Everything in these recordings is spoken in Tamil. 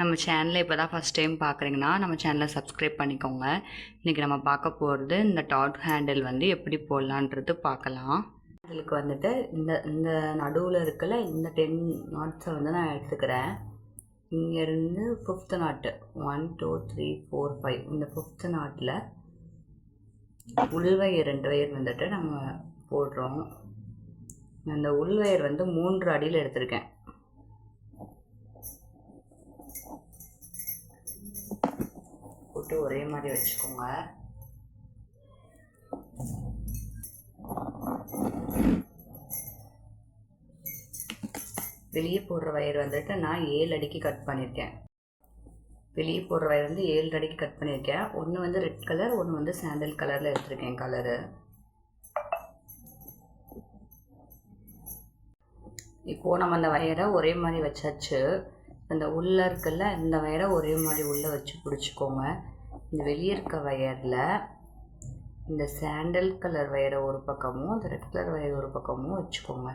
நம்ம சேனலை இப்போ தான் ஃபஸ்ட் டைம் பார்க்குறீங்கன்னா நம்ம சேனலை சப்ஸ்கிரைப் பண்ணிக்கோங்க. இன்றைக்கி நம்ம பார்க்க போகிறது இந்த டாட் ஹேண்டில் வந்து எப்படி போடலான்றது பார்க்கலாம். ஹேண்டிலுக்கு வந்துட்டு இந்த இந்த நடுவில் இருக்கல இந்த 10 நாட்ஸை வந்து நான் எடுத்துக்கிறேன். இங்கேருந்து 5th நாட்டு 1 2 3 4 5 இந்த 5th நாட்டில் உள்வயர் 2 வயர் வந்துட்டு நம்ம போடுறோம். அந்த உள்வயர் வந்து 3 அடியில் எடுத்திருக்கேன். போட்டு ஒரே மாதிரி வச்சுக்கோங்க. வெளியே போடுற வயர் வந்துட்டு நான் 7 அடிக்கு கட் பண்ணியிருக்கேன். வெளியே போடுற வயர் வந்து 7 அடிக்கு கட் பண்ணியிருக்கேன். ஒன்று வந்து ரெட் கலர், ஒன்று வந்து சாண்டல் கலரில் எடுத்திருக்கேன் கலரு. இப்போது நம்ம அந்த வயரை ஒரே மாதிரி வச்சாச்சு. இந்த உள்ளே இருக்குல்ல இந்த வயரை ஒரே மாதிரி உள்ளே வச்சு பிடிச்சிக்கோங்க. இந்த வெளியே இருக்க வயரில் இந்த சாண்டல் கலர் வயரை ஒரு பக்கமும் அந்த ரெட் கலர் வயர் ஒரு பக்கமும் வச்சுக்கோங்க.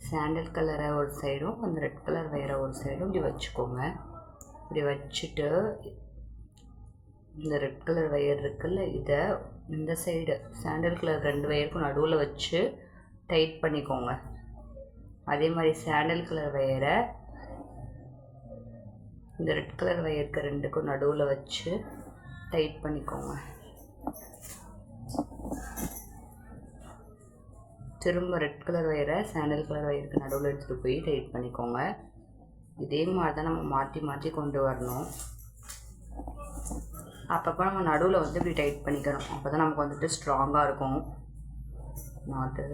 சாண்டல் கலரை ஒரு சைடும் அந்த ரெட் கலர் வயரை ஒரு சைடும் இப்படி வச்சுக்கோங்க. இப்படி வச்சுட்டு இந்த ரெட் கலர் வயர் இருக்குல்ல இதை இந்த சைடு சாண்டல் கலர் 2 வயருக்கும் நடுவில் வச்சு டைட் பண்ணிக்கோங்க. அதே மாதிரி சாண்டல் கலர் வயரை இந்த ரெட் கலர் வயருக்கு 2க்கும் நடுவில் வச்சு டைட் பண்ணிக்கோங்க. திரும்ப ரெட் கலர் வயரை சாண்டல் கலர் வயருக்கு நடுவில் எடுத்துகிட்டு போய் டைட் பண்ணிக்கோங்க. இதே மாதிரி தான் நம்ம மாற்றி மாற்றி கொண்டு வரணும். அப்பப்போ நம்ம நடுவில் வந்து இப்படி டைட் பண்ணிக்கணும். அப்போ தான் நமக்கு வந்துட்டு ஸ்ட்ராங்காக இருக்கும் நாட்டு.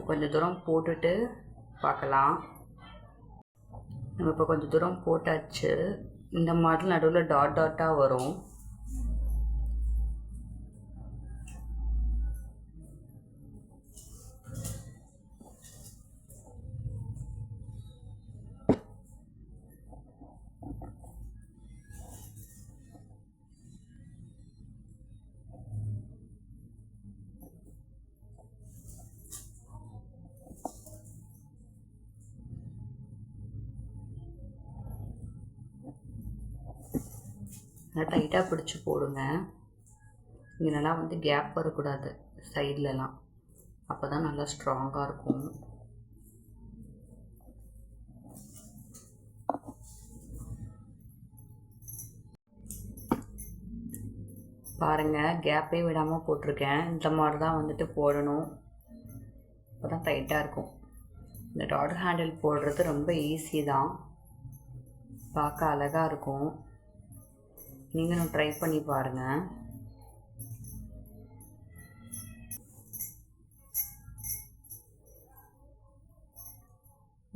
கொஞ்சம் தூரம் போட்டுட்டு பார்க்கலாம். நம்ம இப்போ கொஞ்சம் தூரம் போட்டாச்சு. இந்த மாதிரி நடுவில் டாட் டாட்டாக வரும். நல்லா டைட்டாக பிடிச்சி போடுங்க. இங்கேனா வந்து கேப் வரக்கூடாது சைட்லலாம். அப்போ தான் நல்லா ஸ்ட்ராங்காக இருக்கும். பாருங்கள், கேப்பே விடாமல் போட்டிருக்கேன். இந்த மாதிரி தான் வந்துட்டு போடணும். அப்போ தான் டைட்டாக இருக்கும். இந்த டாட் ஹேண்டில் போடுறது ரொம்ப ஈஸி தான். பார்க்க அழகாக இருக்கும். நீங்களும் ட்ரை பண்ணி பாருங்கள்.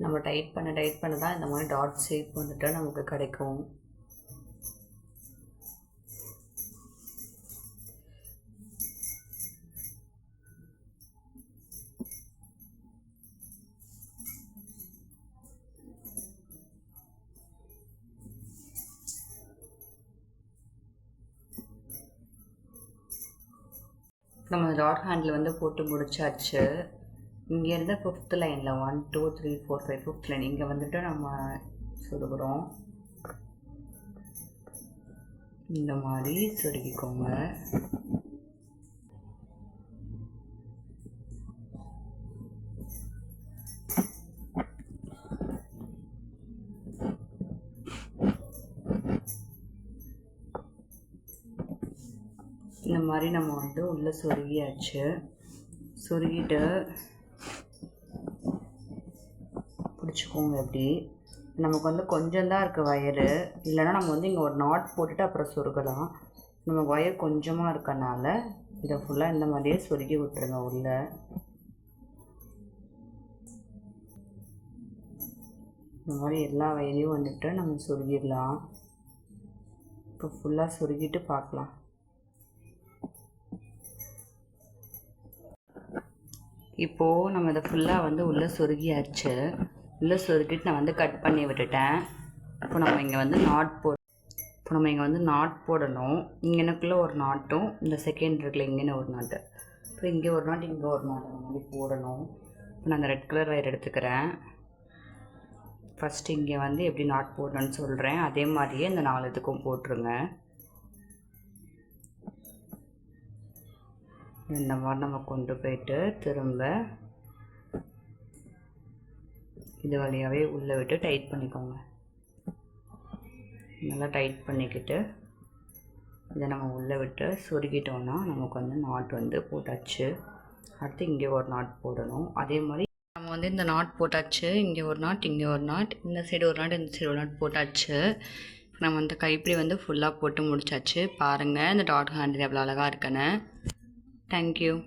நம்ம டைட் பண்ண தான் இந்த மாதிரி டாட் ஷேப் வந்துட்டு நமக்கு கிடைக்கும். நம்ம டாட் ஹேண்டில் வந்து போட்டு முடிச்சாச்சு. இங்கேருந்து 5th லைனில் 1 2 3 4 5 5th லைன் இங்கே வந்துட்டு நம்ம சொருகிறோம். இந்த மாதிரி சொருகிக்கோங்க. இந்த மாதிரி நம்ம வந்து உள்ளே சொருகியாச்சு. சொருகிட்டு பிடிச்சிக்கோங்க. எப்படி நமக்கு வந்து கொஞ்சம் தான் இருக்குது வயரு. இல்லைன்னா நம்ம வந்து இங்கே ஒரு நாட் போட்டுட்டு அப்புறம் சொருகலாம். நம்ம ஒயர் கொஞ்சமாக இருக்கனால இதை ஃபுல்லாக இந்த மாதிரியே சொருகி விட்டுருங்க. உள்ளே இந்த மாதிரி எல்லா வயரையும் வந்துட்டு நம்ம சொருகிடலாம். இப்போ ஃபுல்லாக சொருகிட்டு பார்க்கலாம். இப்போது நம்ம இதை ஃபுல்லாக வந்து உள்ளே சொருகியாச்சு. உள்ளே சொருகிட்டு நான் வந்து கட் பண்ணி விட்டுட்டேன். இப்போ நம்ம இங்கே வந்து நாட் போடணும். இங்கனக்குள்ளே ஒரு நாட்டும் இந்த செகண்ட் இருக்குல்ல இங்கேன்னு ஒரு நாட்டு. இப்போ இங்கே ஒரு நாட்டு இங்கே ஒரு நாட்டு அந்த மாதிரி போடணும். இப்போ நான் அந்த ரெட் கலர் ஒயர் எடுத்துக்கிறேன். ஃபஸ்ட்டு இங்கே வந்து எப்படி நாட் போடணும்னு சொல்கிறேன். அதே மாதிரியே இந்த 4 இதுக்கும் போட்டுருங்க. இந்த மாதிரி நம்ம கொண்டு போயிட்டு திரும்ப இது வழியாகவே உள்ளே விட்டு டைட் பண்ணிக்கோங்க. நல்லா டைட் பண்ணிக்கிட்டு இதை நம்ம உள்ளே விட்டு சொருகிட்டோன்னா நமக்கு வந்து நாட் வந்து போட்டாச்சு. அடுத்து இங்கே ஒரு நாட் போடணும். அதே மாதிரி நம்ம வந்து இந்த நாட் போட்டாச்சு. இங்கே ஒரு நாட், இங்கே ஒரு நாட், இந்த சைடு ஒரு நாட், இந்த சைடு ஒரு நாட் போட்டாச்சு. நம்ம வந்து கைப்பிடி வந்து ஃபுல்லாக போட்டு முடிச்சாச்சு. பாருங்கள் இந்த டாட் ஹேண்டில் எவ்வளோ அழகாக இருக்குன்னு. தேங்க்யூ.